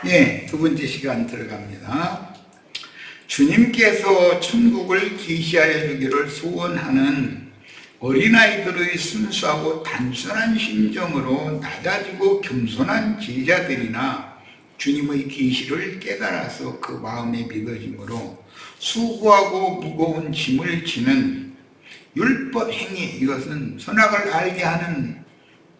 네, 두 번째 시간 들어갑니다. 주님께서 천국을 계시하여 주기를 소원하는 어린아이들의 순수하고 단순한 심정으로 낮아지고 겸손한 제자들이나 주님의 계시를 깨달아서 그 마음에 믿어짐으로 수고하고 무거운 짐을 지는 율법 행위, 이것은 선악을 알게 하는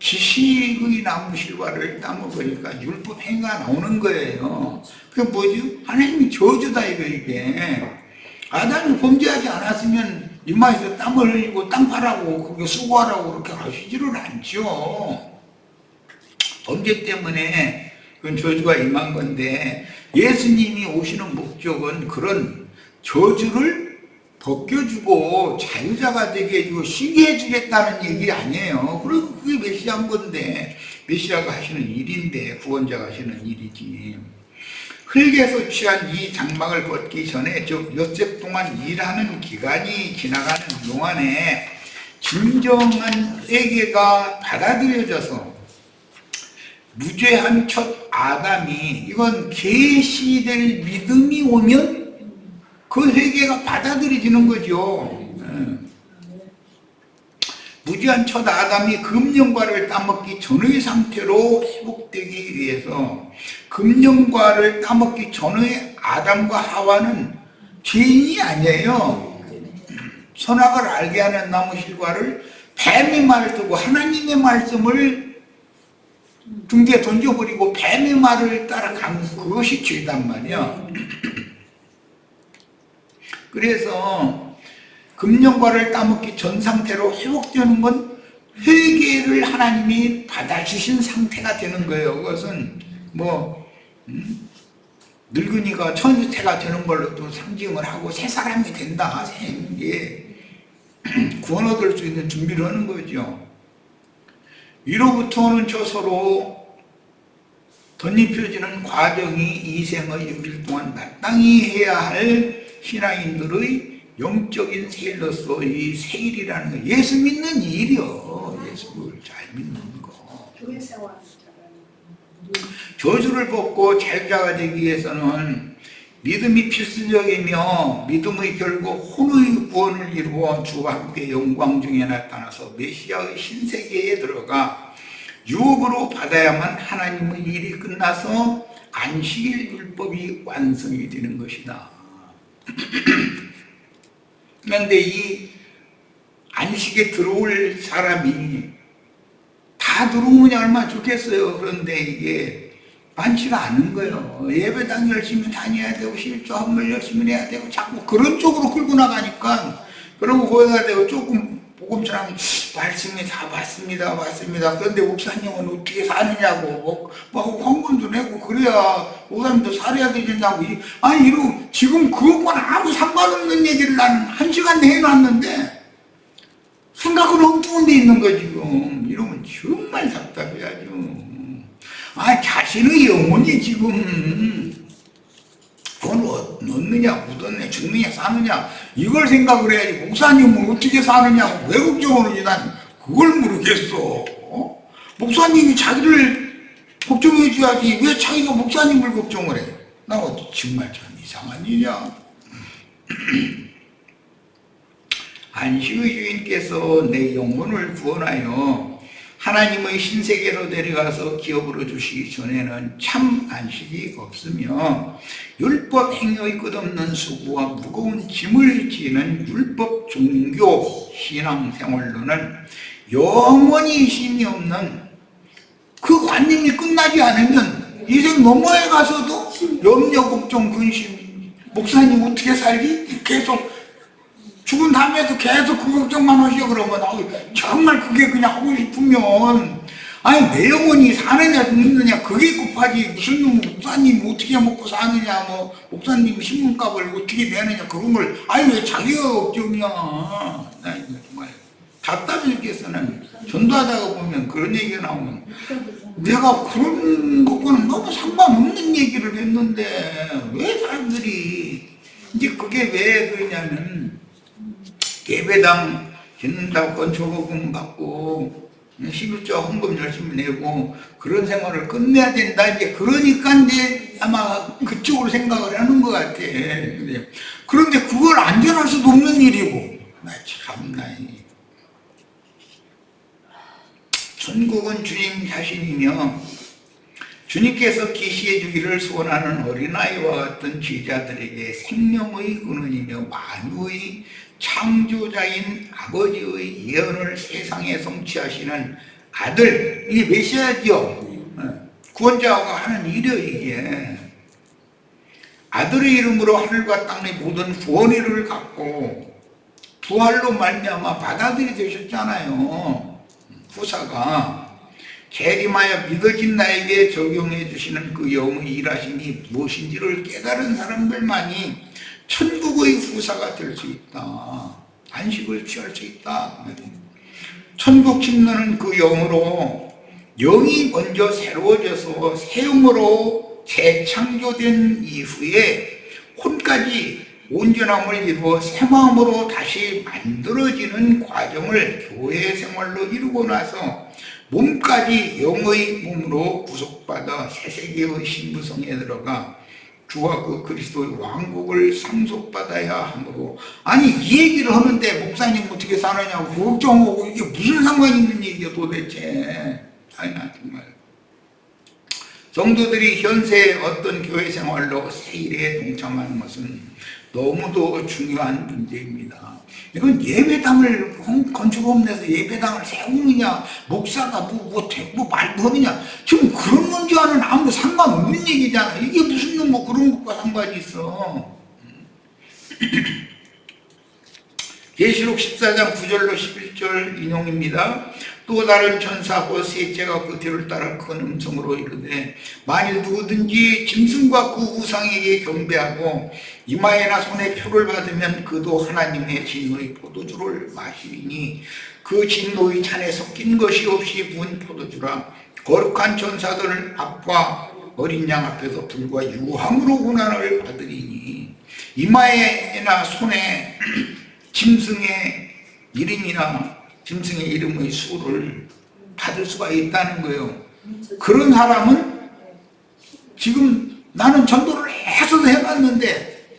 지식의 나무 실과를 따먹으니까 율법 행위가 나오는 거예요. 그게 뭐지? 하나님이 저주다 이게. 아담이 범죄하지 않았으면 이마에서 땀을 흘리고 땅 파라고 그렇게 수고하라고 그렇게 하시지를 않죠. 범죄 때문에 그건 저주가 임한 건데, 예수님이 오시는 목적은 그런 저주를 벗겨주고 자유자가 되게 해주고 쉬게 해주겠다는 얘기 아니에요. 그리고 그게 메시아인 건데, 메시아가 하시는 일인데, 구원자가 하시는 일이지. 흙에서 취한 이 장막을 벗기 전에, 즉 엿새 동안 일하는 기간이 지나가는 동안에 진정한 세계가 받아들여져서 무죄한 첫 아담이, 이건 계시될 믿음이 오면 그 회개가 받아들여지는 거죠. 무죄한 첫 아담이 금령과를 따먹기 전의 상태로 회복되기 위해서, 금령과를 따먹기 전의 아담과 하와는 죄인이 아니에요. 선악을 알게 하는 나무 실과를 뱀의 말을 듣고 하나님의 말씀을 등대에 던져버리고 뱀의 말을 따라간 그것이 죄단 말이야. 그래서 금령과를 따먹기 전 상태로 회복되는 건 회개를 하나님이 받아주신 상태가 되는 거예요. 그것은 늙은이가 천수태가 되는 걸로 또 상징을 하고 새 사람이 된다. 구원 얻을 수 있는 준비를 하는 거죠. 위로부터 오는 저서로 덧입혀지는 과정이 이 생의 6일 동안 마땅히 해야 할 신앙인들의 영적인 세일로서 이 세일이라는 거, 예수 믿는 일이요. 예수를 잘 믿는 거. 저주를 벗고 자유자가 되기 위해서는 믿음이 필수적이며, 믿음의 결국 혼의 구원을 이루어 주와 함께 영광 중에 나타나서 메시아의 신세계에 들어가 유업으로 받아야만 하나님의 일이 끝나서 안식일 율법이 완성이 되는 것이다. 그런데 이 안식에 들어올 사람이 다 들어오면 얼마나 좋겠어요. 그런데 이게 많지가 않은 거예요. 예배당 열심히 다녀야 되고 실조 한물 열심히 해야 되고 자꾸 그런 쪽으로 끌고 나가니까, 그러고 거기가 되고 조금 복음처럼 말씀이 다 맞습니다. 그런데 목사님은 어떻게 사느냐고, 헌금도 내고 그래야 목사님도 살아야 되냐고. 아니, 이러고 지금 그것과는 아무 상관없는 얘기를 나는 1시간 해놨는데 생각은 엉뚱한 데 있는 거 지금. 이러면 정말 답답해야죠. 자신의 영혼이 지금 그걸 넣느냐 묻었느냐 죽느냐 사느냐 이걸 생각을 해야지, 목사님은 어떻게 사느냐고 왜 걱정하는지 난 그걸 모르겠어. 목사님이 자기를 걱정해 줘야지 왜 자기가 목사님을 걱정을 해. 나 정말 참 이상한 일이야. 안식의 주인께서 내 영혼을 구원하여 하나님의 신세계로 데려가서 기업으로 주시기 전에는 참 안식이 없으며, 율법 행위의 끝없는 수고와 무거운 짐을 지는 율법 종교 신앙생활로는 영원히 쉼이 없는 그 관념이 끝나지 않으면 인생 너머에 가서도 염려, 걱정, 근심, 목사님 어떻게 살지? 계속 죽은 다음에도 계속 그 걱정만 하시오. 그러면 정말 그게 그냥 하고 싶으면, 내 영혼이 사느냐 죽느냐 그게 급하지, 무슨 목사님 어떻게 먹고 사느냐, 목사님 신문값을 어떻게 내느냐 그런 걸 왜 자기가 걱정이야. 나 이거 정말 답답해 죽겠어는. 전도하다가 보면 그런 얘기가 나오면 내가 그런 것과는 너무 상관없는 얘기를 했는데 왜 사람들이 이제 그게 왜 그러냐면, 예배당 짓는다고 건초금 받고 시급자 헌금 열심히 내고 그런 생활을 끝내야 된다. 이제 그러니까 이제 아마 그쪽으로 생각을 하는 것 같아. 그런데 그걸 안전할 수도 없는 일이고, 나 참나. 천국은 주님 자신이며 주님께서 계시해 주기를 소원하는 어린아이와 같은 제자들에게 생명의 근원이며 만유의 창조자인 아버지의 예언을 세상에 성취하시는 아들, 이게 메시아죠. 구원자가 하는 일이요 이게. 아들의 이름으로 하늘과 땅의 모든 구원의를 갖고 부활로 말미암아 받아들이 되셨잖아요. 후사가. 재림하여 믿어진 나에게 적용해 주시는 그 영의 일하심이 무엇인지를 깨달은 사람들만이 천국의 후사가 될 수 있다. 안식을 취할 수 있다. 천국 침노는 그 영으로 영이 먼저 새로워져서 새 영으로 재창조된 이후에 혼까지 온전함을 이루어 새 마음으로 다시 만들어지는 과정을 교회 생활로 이루고 나서 몸까지 영의 몸으로 구속받아 새 세계의 신부성에 들어가 주와 그 그리스도의 왕국을 상속받아야 하므로. 아니 이 얘기를 하는데 목사님 어떻게 사느냐고 걱정하고 이게 무슨 상관 있는 얘기야 도대체. 아니 나 정말 성도들이 현재 어떤 교회 생활로 새 일에 동참하는 것은 너무도 중요한 문제입니다. 이건 예배당을 건축업내서 예배당을 세우느냐 목사가 말도 하느냐 지금 그런 문제와는 아무 상관없는 얘기잖아. 이게 무슨 뭐 그런 것과 상관이 있어. 계시록 14장 9절로 11절 인용입니다. 또 다른 천사고 셋째가 그 뒤를 따라 큰 음성으로 이르되 만일 누구든지 짐승과 그 우상에게 경배하고 이마에나 손에 표를 받으면 그도 하나님의 진노의 포도주를 마시리니 그 진노의 잔에 섞인 것이 없이 부은 포도주라. 거룩한 천사들 앞과 어린 양 앞에서 불과 유황으로 고난을 받으리니 이마에나 손에 짐승의 이름이나 짐승의 이름의 수를 받을 수가 있다는 거예요. 그런 사람은 지금 나는 전도를 해서도 해봤는데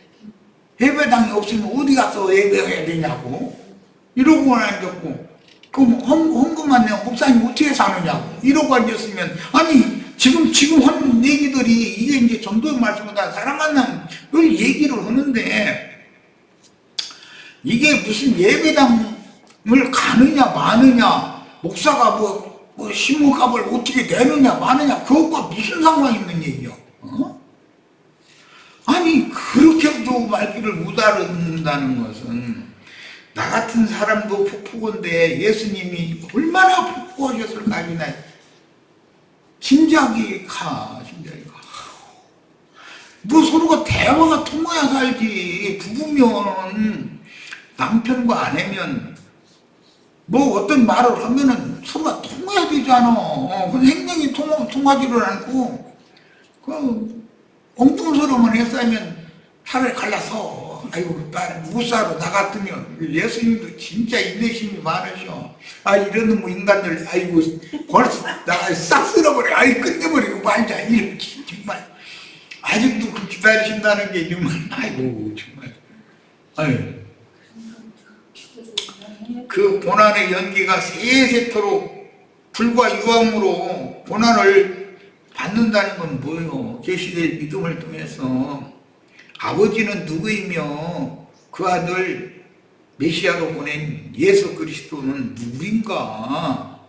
예배당이 없으면 어디 가서 예배해야 되냐고 이러고 앉았고, 그럼 헌금만 내면 목사님 어떻게 사느냐고 이러고 앉았으면, 아니 지금 한 얘기들이 이게 이제 전도의 말씀보다 사람 만나면 늘 얘기를 하는데 이게 무슨 예배당을 가느냐 마느냐 목사가 뭐 신문값을 어떻게 내느냐 마느냐 그것과 무슨 상관이 있는 얘기요? 아니 그렇게도 말귀를 못 알아듣는다는 것은 나 같은 사람도 폭포건데 예수님이 얼마나 폭포하셨을까. 진작에 진작에 뭐 서로가 대화가 통해야 살지. 부부면 남편과 아내면 뭐 어떤 말을 하면은 서로가 통해야 되잖아. 근데 행동이 통하지를 않고 그 엉뚱 소리만 했으면 차라리 갈라서 아이고 나 못 살아 나 같으면. 예수님도 진짜 인내심이 많으셔. 아 이런 뭐 인간들 아이고 벌써 나 싹 쓸어버려. 아이 끝내버리고 말자. 이렇게 정말 아직도 그 기다리신다는 게 정말 아이고 정말 아유. 그 고난의 연기가 세세토록 불과 유황으로 고난을 받는다는 건 뭐예요? 계시될 믿음을 통해서 아버지는 누구이며 그 아들 메시아로 보낸 예수 그리스도는 누구인가?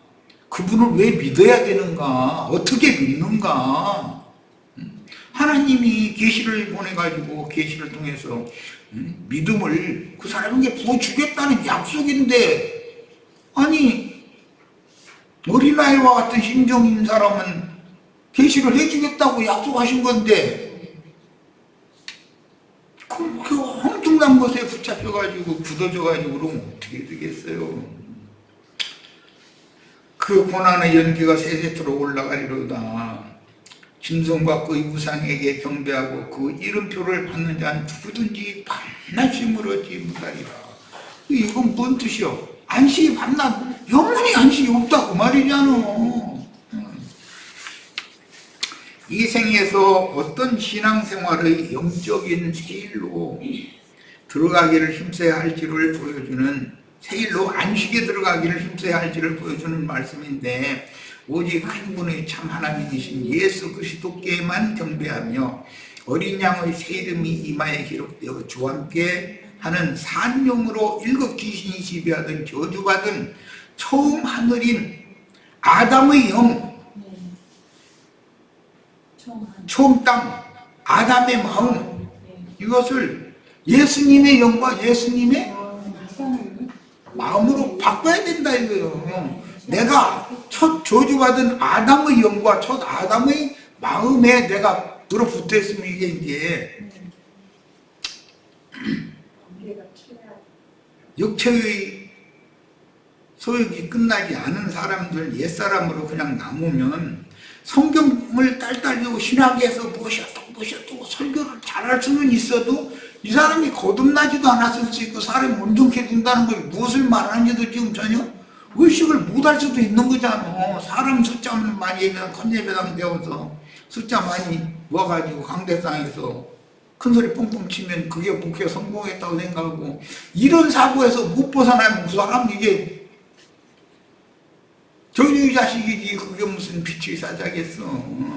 그분을 왜 믿어야 되는가? 어떻게 믿는가? 하나님이 계시를 보내가지고 계시를 통해서 믿음을 그 사람에게 부어주겠다는 약속인데, 아니 어린아이와 같은 심정인 사람은 계시를 해주겠다고 약속하신 건데 그 엄청난 것에 붙잡혀가지고 굳어져가지고 그러면 어떻게 되겠어요? 그 고난의 연기가 세세토록 올라가리로다. 짐승과 그 우상에게 경배하고 그 이름표를 받는 자는 누구든지 밤낮이 물었지 못하리라. 이건 뭔 뜻이요? 안식이 밤낮 영원히 안식이 없다고 말이잖아. 이 생에서 어떤 신앙생활의 영적인 세일로 들어가기를 힘써야 할지를 보여주는, 세일로 안식에 들어가기를 힘써야 할지를 보여주는 말씀인데, 오직 한 분의 참 하나님이신 예수 그리스도께만 경배하며 어린 양의 새 이름이 이마에 기록되어 주와 함께 하는 산용으로 일곱 귀신이 지배하던 저주받은 처음 하늘인 아담의 영, 처음 땅 아담의 마음, 이것을 예수님의 영과 예수님의 마음으로 바꿔야 된다 이거예요. 내가 첫 저주받은 아담의 영과 첫 아담의 마음에 내가 들어붙어 있으면 이게 이제 육체의 소욕이 끝나지 않은 사람들, 옛사람으로 그냥 남으면 성경을 딸딸이고 신학에서 무엇이어도 설교를 잘할 수는 있어도 이 사람이 거듭나지도 않았을 수 있고 사람이 온전케 된다는 걸 무엇을 말하는지도 지금 전혀 의식을 못할 수도 있는 거잖아. 사람 숫자만 많이 얘기하면 컨예배당 되어서 숫자 많이 모아가지고 강대상에서 큰소리 뻥뻥 치면 그게 목회 성공했다고 생각하고, 이런 사고에서 못 벗어나면 그 사람 이게 저주의 자식이지 그게 무슨 빛의 사자겠어.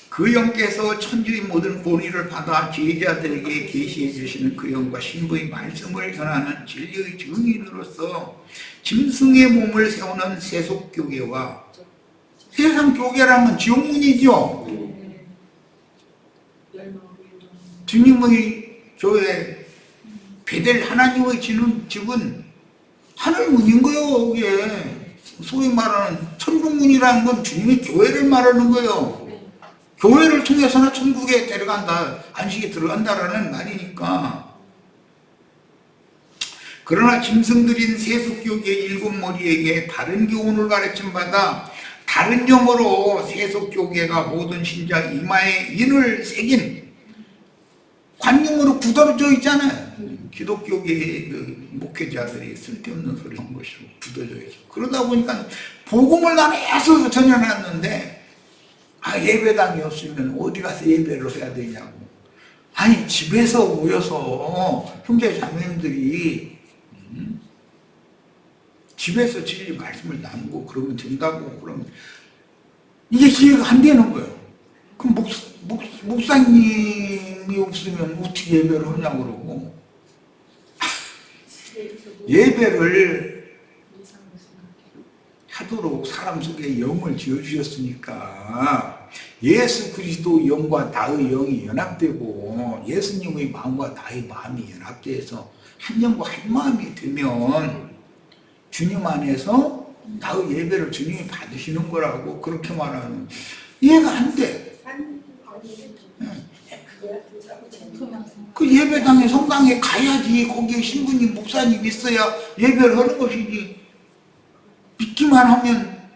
그 영께서 천주의 모든 본의를 받아 제자들에게 계시해 주시는 그 영과 신부의 말씀을 전하는 진리의 증인으로서 짐승의 몸을 세우는 세속교계와, 세상 교계라는 지옥문이죠. 주님의 교회 베델 하나님의 집은 하늘문인 거예요. 그게 소위 말하는 천국문이라는 건 주님의 교회를 말하는 거예요. 교회를 통해서는 천국에 데려간다, 안식에 들어간다라는 말이니까. 그러나 짐승들인 세속교계의 일곱 머리에게 다른 교훈을 가르침받아 다른 영어로 세속교계가 모든 신자 이마에 인을 새긴 관용으로 굳어져 있잖아요. 기독교계의 그 목회자들이 쓸데없는 소리 한 것이고 굳어져 있어. 그러다 보니까 복음을 나는 애써서 전해놨는데, 예배당이 없으면 어디 가서 예배를 해야 되냐고. 아니 집에서 모여서 형제 자매님들이 집에서 진리 말씀을 나누고 그러면 된다고. 그러면 이게 이해가 안 되는 거예요. 그럼 목사님이 없으면 어떻게 예배를 하냐고 그러고. 예배를 하도록 사람 속에 영을 지어주셨으니까 예수 그리스도 영과 나의 영이 연합되고 예수님의 마음과 나의 마음이 연합돼서 한 영과 한 마음이 되면 주님 안에서 나의 예배를 주님이 받으시는 거라고 그렇게 말하는, 이해가 안 돼. 그 예배당에 성당에 가야지. 거기에 신부님 목사님 있어야 예배를 하는 것이지. 믿기만 하면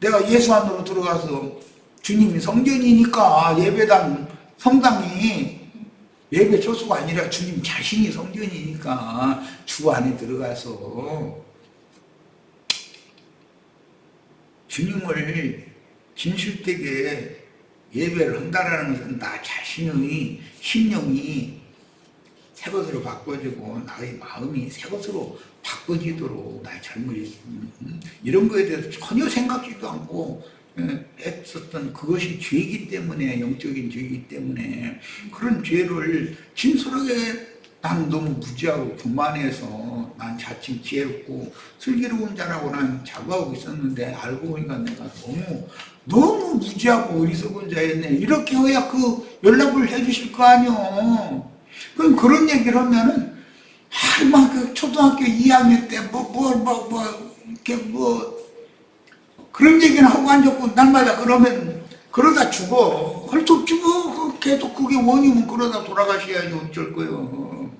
내가 예수 안으로 들어가서 주님이 성전이니까 예배당 성당이 예배 초소가 아니라 주님 자신이 성전이니까 주 안에 들어가서 주님을 진실되게 예배를 한다라는 것은 나 자신의 심령이 새 것으로 바꿔지고 나의 마음이 새 것으로 바꿔지도록 나의 잘못이 이런 거에 대해서 전혀 생각지도 않고 했었던 그것이 죄이기 때문에, 영적인 죄이기 때문에 그런 죄를 진솔하게 난 너무 무지하고 교만해서 난 자칭 지혜롭고 슬기로운 자라고 난 자부하고 있었는데 알고 보니까 내가 너무 무지하고 어리석은 자였네. 이렇게 해야 그 연락을 해주실 거 아니요. 그럼 그런 얘기를 하면은 막 그 초등학교 2학년 때 그런 얘기는 하고 앉았고 날마다 그러면 그러다 죽어. 할 수 없지 뭐. 계속 그게 원이면 그러다 돌아가셔야지 어쩔 거요.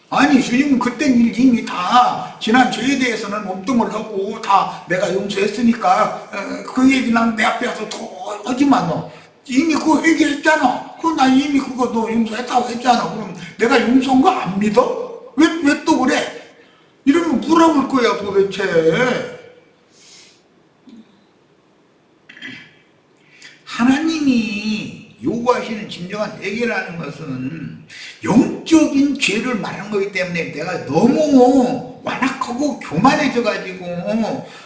아니 주님은 그때 이미 다 지난 죄에 대해서는 몸뚱을 하고 다 내가 용서했으니까 그 얘기 난 내 앞에 와서 더 하지만 너 이미 그거 회개했잖아. 나 이미 그거 너 용서했다고 했잖아. 그럼 내가 용서한 거 안 믿어? 왜 또 그래? 누구라고 할 거야 도대체? 하나님이 요구하시는 진정한 회개라는 것은 영적인 죄를 말하는 거기 때문에 내가 너무 완악하고 교만해져 가지고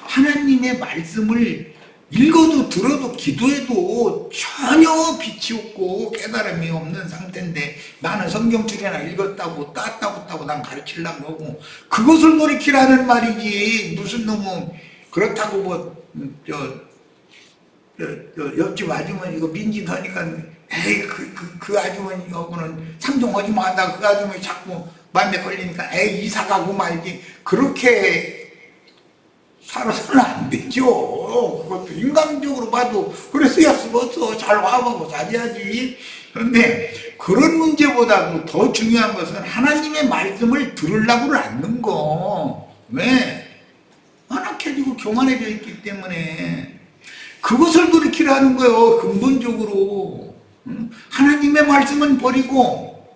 하나님의 말씀을 읽어도 들어도 기도해도 전혀 빛이 없고 깨달음이 없는 상태인데 나는 성경책이나 읽었다고 땄다고 난 가르치려고 하고 그것을 돌이키라는 말이지. 무슨 놈은 그렇다고 뭐 옆집 아주머니 이거 민짓하니까 에이 그 아주머니하고는 상종하지 마다 그 아주머니 자꾸 맘에 걸리니까 에이 이사 가고 말지. 그렇게 살아서는 안 되죠. 그것도 인간적으로 봐도 그래 써야 쓰겠어. 잘 와보고 살아야지. 그런데 그런 문제보다도 더 중요한 것은 하나님의 말씀을 들으려고를 않는 거. 왜? 완악해지고 교만해져 있기 때문에 그것을 돌이키라는 거예요. 근본적으로. 하나님의 말씀은 버리고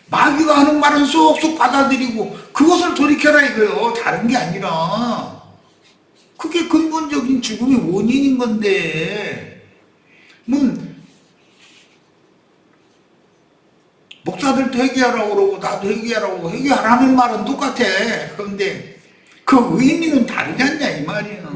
마귀가 하는 말은 쏙쏙 받아들이고 그것을 돌이켜라 이거예요. 다른 게 아니라. 그게 근본적인 죽음의 원인인 건데 목사들도 회개하라고 그러고 나도 회개하라고 회개하라는 말은 똑같아. 그런데 그 의미는 다르지 않냐 이 말이에요.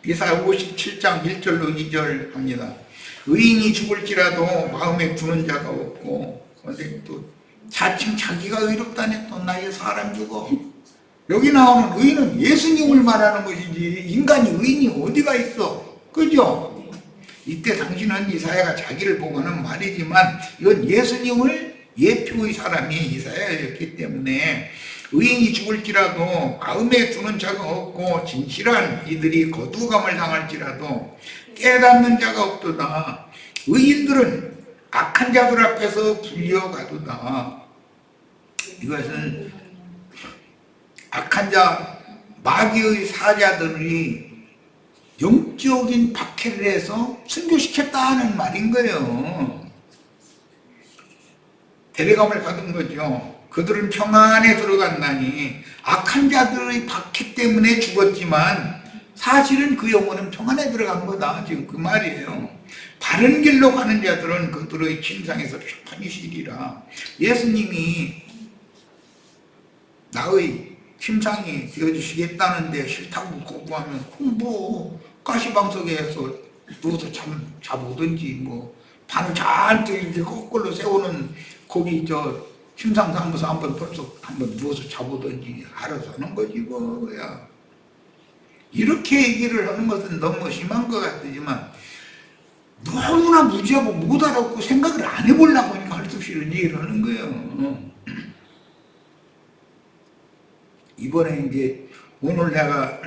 이사야 57장 1절로 2절 합니다. 의인이 죽을지라도 마음에 두는 자가 없고 근데 또 자칭 자기가 의롭다네 또 나의 사람 죽어. 여기 나오는 의인은 예수님을 말하는 것이지 인간이 의인이 어디가 있어. 그죠? 이때 당신은 이사야가 자기를 보고 하는 말이지만 이건 예수님을 예표의 사람이 이사야였기 때문에 의인이 죽을지라도 마음에 두는 자가 없고 진실한 이들이 거두감을 당할지라도 깨닫는 자가 없도다. 의인들은 악한 자들 앞에서 불려가도다. 이것은 악한 자 마귀의 사자들이 영적인 박해를 해서 순교시켰다는 말인 거예요. 데려감을 받은 거죠. 그들은 평안에 들어갔나니 악한 자들의 박해 때문에 죽었지만 사실은 그 영혼은 평안에 들어간 거다. 지금 그 말이에요. 바른 길로 가는 자들은 그들의 침상에서 편히 쉬리라. 예수님이 나의 침상이 되어주시겠다는데 싫다고 거부하면 뭐 가시방석에서 누워서 자보든지 뭐 반을 잔뜩 이렇게 거꾸로 세우는 거기 침상 사무소 한번 누워서 자보든지 알아서 하는 거지 뭐야. 이렇게 얘기를 하는 것은 너무 심한 것 같지만 너무나 무지하고 못 알아듣고 생각을 안 해보려고 하니까 할 수 없이 이런 얘기를 하는 거예요. 이번에 이제 오늘 내가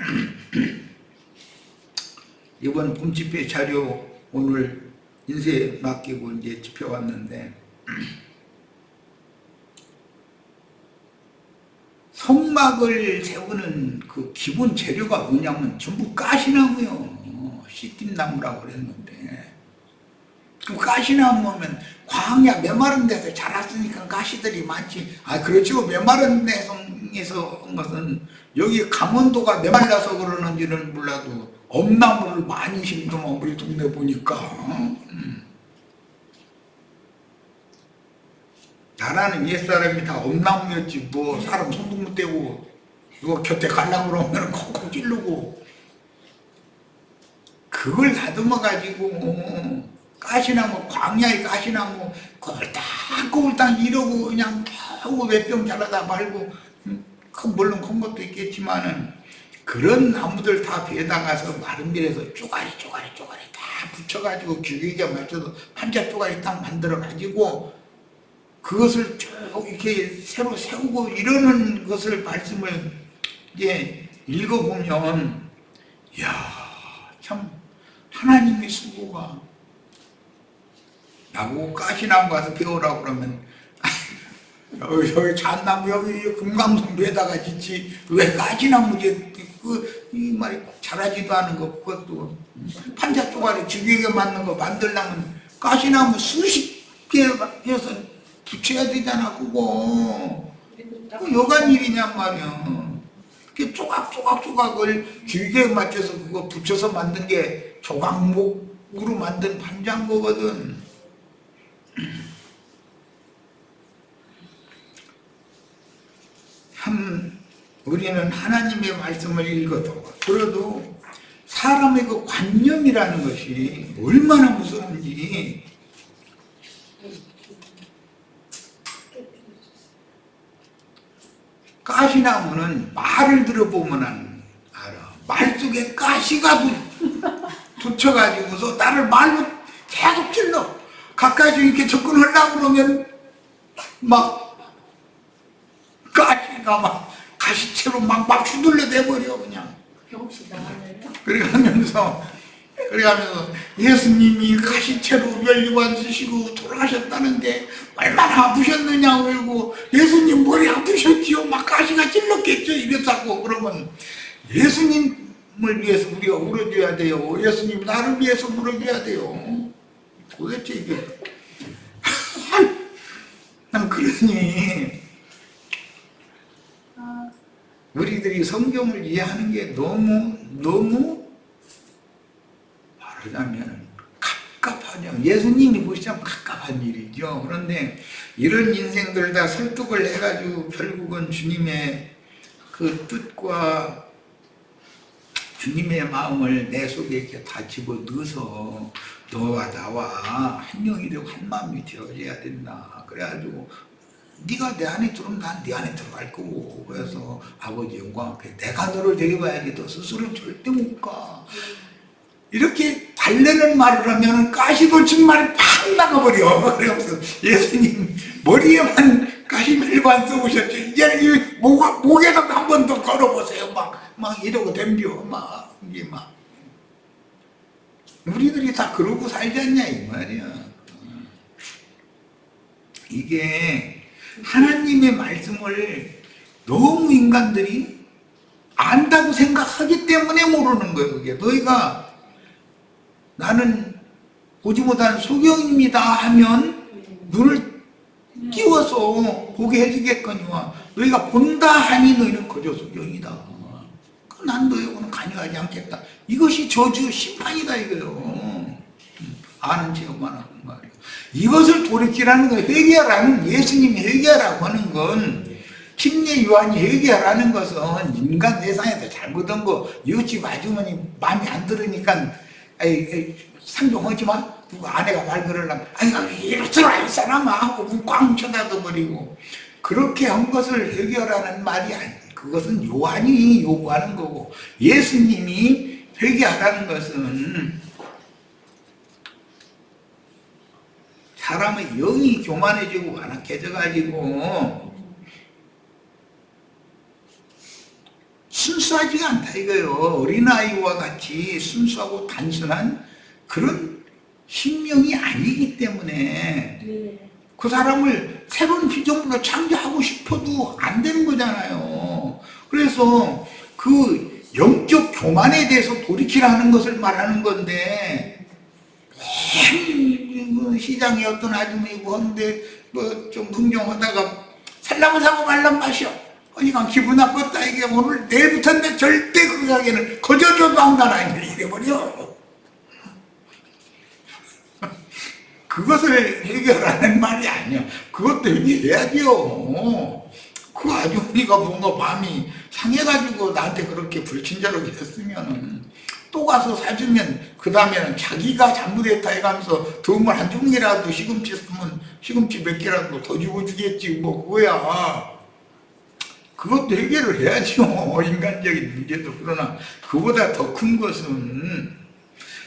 이번 꿈집회 자료 오늘 인쇄 맡기고 이제 집회 왔는데 성막을 세우는 그 기본 재료가 뭐냐면 전부 가시나무요. 시팀나무라고 그랬는데 그 가시나무면 광야 메마른 데서 자랐으니까 가시들이 많지. 그렇죠. 메마른 데에서 한 것은 여기 강원도가 메말라서 그러는지는 몰라도 엄나무를 많이 심더만 우리 동네 보니까. 나라는 옛사람이 다 엄나무였지 뭐 사람 손도 못 대고 이거 곁에 가려고 그러면 콕콕 찌르고 그걸 다듬어 가지고 가시나무 광야의 가시나무 꼴딱꼴딱 이러고 그냥 겨우 몇 병 자라다 말고 물론 큰 것도 있겠지만은 그런 나무들 다 베다가서 마른 길에서 쪼가리 다 붙여가지고 규격에 맞춰서 판자 쪼가리 딱 만들어 가지고 그것을 쭉 이렇게 새로 세우고 이러는 것을 말씀을 이제 읽어보면 이야 참 하나님의 수고가 나보고 가시나무 가서 배우라고 그러면 여기 잣나무 여기 금강송에다가 짓지 왜 가시나무지 이 말이 자라지도 않은 거 그것도 판자 쪼가리 규격에 맞는 거 만들려면 가시나무 수십 해서 붙여야 되잖아 그거. 그 여간 일이냔 말이야. 그 조각조각을 길게 맞춰서 그거 붙여서 만든 게 조각목으로 만든 반장거거든. 우리는 하나님의 말씀을 읽어도 들어도 사람의 그 관념이라는 것이 얼마나 무서운지. 가시나무는 말을 들어보면 알아. 말 속에 가시가 붙여가지고서 나를 말로 계속 찔러. 가까이 이렇게 접근하려고 그러면 막 가시가 막 가시채로 막 휘둘러 대버려 그냥. 그래가면서 예수님이 가시채로 멸류관 쓰시고 돌아가셨다는데 얼마나 아프셨느냐고 그러고 예수님 머리 아프셨지요? 막 가시가 찔렀겠죠? 이랬다고. 그러면 예수님을 위해서 우리가 울어줘야 돼요. 예수님 나를 위해서 울어줘야 돼요. 도대체 이게 난 그러니 우리들이 성경을 이해하는 게 너무 말하자면 갑갑하죠. 예수님이 보시자면 갑갑한 일이죠. 그런데 이런 인생들 다 설득을 해가지고 결국은 주님의 그 뜻과 주님의 마음을 내 속에 이렇게 다 집어넣어서 너와 나와 한 영이 되고 한 마음이 되어져야 된다. 그래가지고 네가 내 안에 들어오면 난 네 안에 들어갈 거고. 그래서 아버지 영광 앞에 내가 너를 데려가야지 너 스스로 절대 못 가. 이렇게 달래는 말을 하면 가시돌친 말이 팍 나가버려. 그래서 예수님 머리에만 가시멜관 써보셨죠. 이제는 목에다 한 번 더 걸어보세요. 막 이러고 덤벼. 이게 우리들이 다 그러고 살지 않냐 이 말이야. 이게 하나님의 말씀을 너무 인간들이 안다고 생각하기 때문에 모르는 거예요. 그게 너희가 나는 보지 못한 소경입니다 하면 눈을 띄워서 보게 해주겠거니와 너희가 본다 하니 너희는 거저 소경이다. 난 너희하고는 관여하지 않겠다. 이것이 저주 심판이다 이거요. 아는 체험만 하고 말이에요. 이것을 돌이키라는 건 회개하라는, 예수님이 회개하라고 하는 건, 침례 요한이 회개하라는 것은 인간 세상에서 잘못한 거 이웃집 아주머니 마음에 안 들으니까 상종하지 마. 누구 아내가 말 걸으려면 이렇더라 이 사람아 하고 꽝 쳐다도 그렇게 한 것을 회개하라는 말이 아니에요. 그것은 요한이 요구하는 거고, 예수님이 회개하라는 것은 사람의 영이 교만해지고 완악해져가지고 순수하지가 않다 이거예요. 어린아이와 같이 순수하고 단순한 그런 심령이 아니기 때문에 그 사람을 새로운 피조물로 창조하고 싶어도 안 되는 거잖아요. 그래서 그 영적 교만에 대해서 돌이키라는 것을 말하는 건데, 시장에 어떤 아줌이고 하는데 좀 흥정하다가 살라면 사고 말란 마셔. 그러니까 기분 나빴다. 이게 오늘 내일부터는 절대 그 가게는 거저줘도 안 가라 이래버려. 그것을 해결하는 말이 아니야. 그것도 해결해야죠. 그 아주머니가 뭔가 마음이 상해가지고 나한테 그렇게 불친절하게 했으면 또 가서 사주면 그 다음에는 자기가 잘못했다 해가면서 도움을 한 종이라도 시금치 사면 시금치 몇 개라도 더 주고 주겠지 그거야. 그것도 해결을 해야죠. 인간적인 문제도. 그러나 그보다 더 큰 것은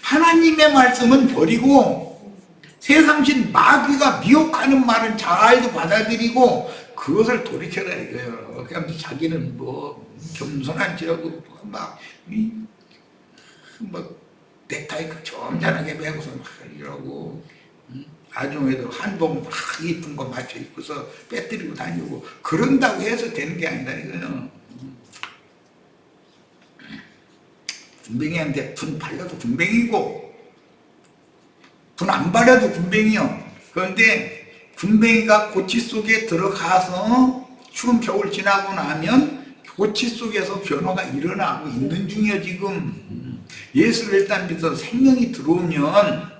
하나님의 말씀은 버리고 세상신 마귀가 미혹하는 말은 잘 받아들이고 그것을 돌이켜라 이거예요. 그냥 자기는 겸손한 척하고 넥타이 점잖하게 매고서 막 이러고 아줌마도 한복 막 이쁜 거 맞춰 입고서 빼뜨리고 다니고 그런다고 해서 되는 게 아니다 이거요. 군뱅이한테 분 발라도 군뱅이고 분 안 발라도 군뱅이요. 그런데 군뱅이가 고치 속에 들어가서 추운 겨울 지나고 나면 고치 속에서 변화가 일어나고 있는 중이에요. 지금 예수를 일단 믿어 생명이 들어오면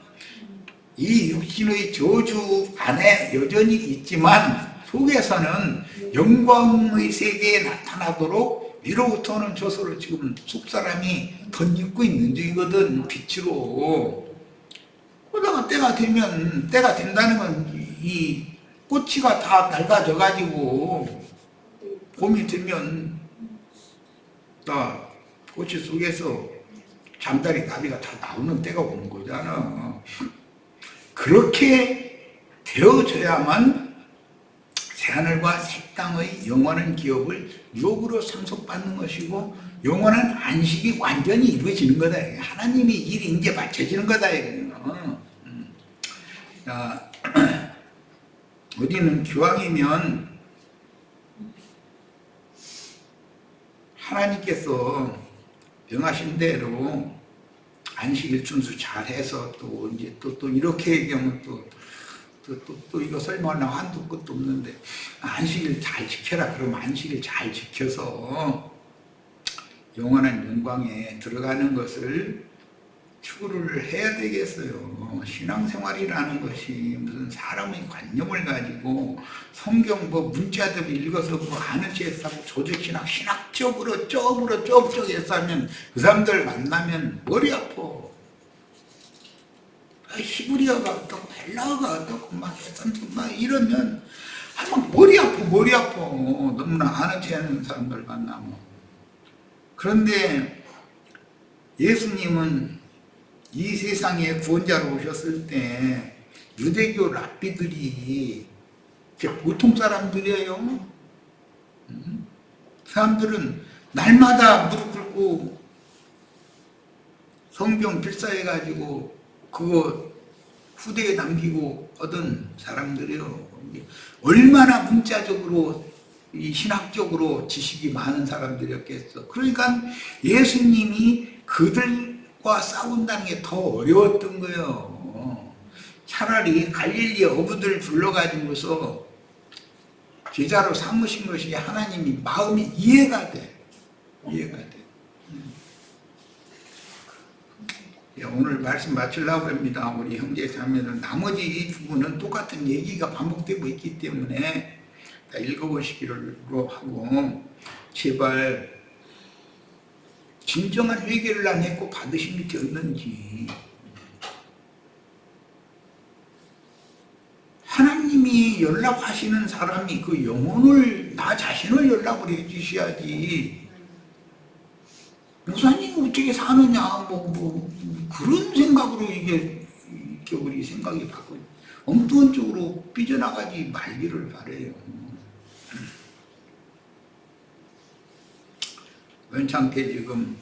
이 육신의 저주 안에 여전히 있지만 속에서는 영광의 세계에 나타나도록 위로부터는 저서로 지금 속사람이 덧입고 있는 중이거든. 빛으로. 그러다가 때가 된다는 건 이 꽃이가 다 낡아져 가지고 봄이 되면 다 꽃이 속에서 잠자리 나비가 다 나오는 때가 오는 거잖아. 그렇게 되어져야만 새하늘과 새 땅의 영원한 기업을 유업으로 상속받는 것이고 영원한 안식이 완전히 이루어지는 거다. 하나님의 일이 이제 마쳐지는 거다. 자, 우리는 기왕이면 하나님께서 명하신 대로 안식일 준수 잘해서 또 이제 또 이렇게 얘기하면 또 이거 설명하려면 한도 끝도 없는데 안식일 잘 지켜라. 그러면 안식일 잘 지켜서 영원한 영광에 들어가는 것을 추구를 해야 되겠어요. 신앙생활이라는 것이 무슨 사람의 관념을 가지고 성경 문자들 읽어서 아는 체 했다고 조직신학 신학적으로 쩍쩍 해서 하면 그 사람들 만나면 머리 아파. 히브리어가 어떻고 헬라어가 어떻고 막 이러면 막 머리 아파. 너무나 아는 체 하는 사람들 만나면. 그런데 예수님은 이 세상에 구원자로 오셨을 때 유대교 랍비들이 보통 사람들이에요. 사람들은 날마다 무릎 꿇고 성경 필사해가지고 그거 후대에 남기고 얻은 사람들이에요. 얼마나 문자적으로 이 신학적으로 지식이 많은 사람들이었겠어. 그러니까 예수님이 그들과 싸운다는 게 더 어려웠던 거예요. 차라리 갈릴리 어부들 불러가지고서 제자로 삼으신 것이 하나님이 마음이 이해가 돼. 오늘 말씀 마치려고 합니다. 우리 형제 자매는 나머지 이 부분은 똑같은 얘기가 반복되고 있기 때문에 다 읽어보시기로 하고 제발 진정한 회개를 안 했고 받으심이 되었는지 하나님이 연락하시는 사람이 그 영혼을 나 자신을 연락을 해주셔야지 목사님 어떻게 사느냐 그런 생각으로 이게 우리 생각이 바뀌고 엉뚱한 쪽으로 삐져나가지 말기를 바라요. 원창게 지금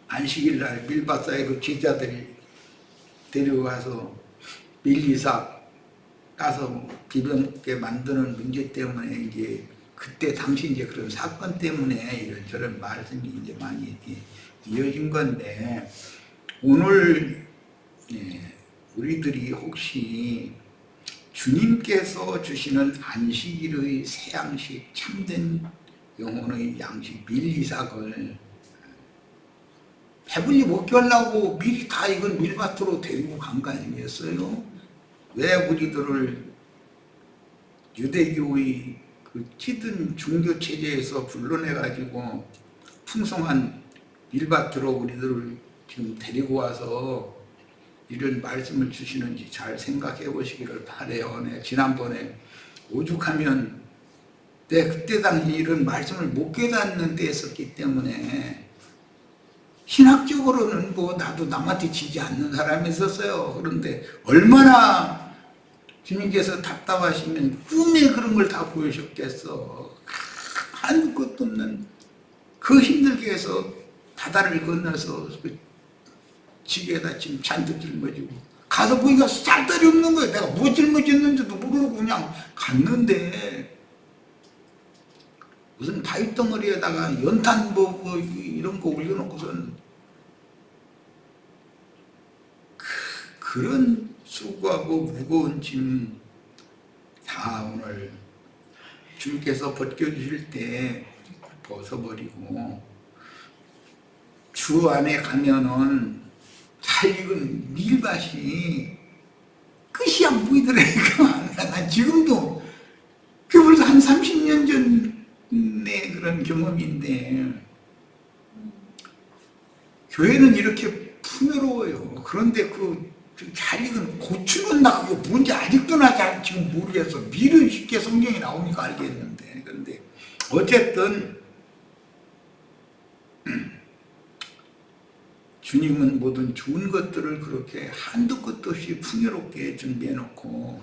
안식일 날 밀밭사이로 제자들이 데려가서 밀리사 따서 비벼먹게 만드는 문제 때문에 이제 그때 당시 이제 그런 사건 때문에 이런저런 말씀이 이제 많이 이어진 건데 오늘 우리들이 혹시 주님께서 주시는 안식일의 새 양식 참된 영혼의 양식 밀리삭을 배불리 먹게 하려고 미리 다 이건 밀밭으로 데리고 간 거 아니겠어요? 왜 우리들을 유대교의 그 찌든 종교 체제에서 불러내가지고 풍성한 밀밭으로 우리들을 지금 데리고 와서 이런 말씀을 주시는지 잘 생각해 보시기를 바라요. 지난번에 오죽하면 그때 당시 이런 말씀을 못 깨닫는 때였었기 때문에 신학적으로는 나도 남한테 지지 않는 사람이 있었어요. 그런데 얼마나 주님께서 답답하시면 꿈에 그런 걸 다 보여주셨겠어. 한 것도 없는 그 힘들게 해서 바다를 건너서 그 지게에다 지금 잔뜩 짊어지고 가서 보니까 쌀다리 없는 거예요. 내가 뭐 짊어졌는지도 모르고 그냥 갔는데 무슨 바위덩어리에다가 연탄 이런 거 올려놓고선 그런 수고하고 무거운 짐 다 오늘 주께서 벗겨주실 때 벗어버리고 주 안에 가면은 잘 익은 밀밭이 끝이 안 보이더라니까. 난 지금도 그 벌써 한 30년 전의 그런 경험인데 교회는 이렇게 풍요로워요. 그런데 그 잘 익은 고추는 나 그게 뭔지 아직도 나 잘 지금 모르겠어. 밀은 쉽게 성경에 나오니까 알겠는데. 그런데 어쨌든 주님은 모든 좋은 것들을 그렇게 한도 끝도 없이 풍요롭게 준비해 놓고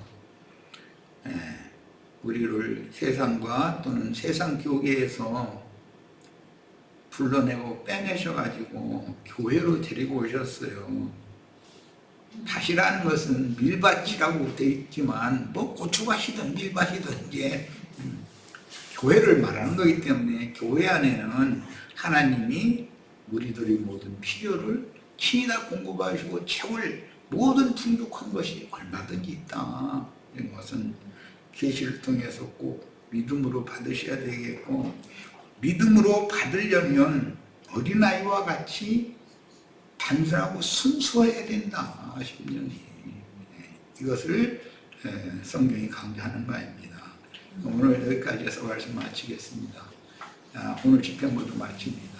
우리를 세상과 또는 세상 교계에서 불러내고 빼내셔가지고 교회로 데리고 오셨어요. 밭이라는 것은 밀밭이라고 되어 있지만 뭐 고추밭이든 밀밭이든 이제 교회를 말하는 거기 때문에 교회 안에는 하나님이 우리들의 모든 필요를 친히 다 공급하시고 채울 모든 풍족한 것이 얼마든지 있다. 이런 것은 계시를 통해서 꼭 믿음으로 받으셔야 되겠고, 믿음으로 받으려면 어린아이와 같이 단순하고 순수해야 된다. 10년이 이것을 성경이 강조하는 바입니다. 오늘 여기까지 해서 말씀 마치겠습니다. 오늘 집회 모두 마칩니다.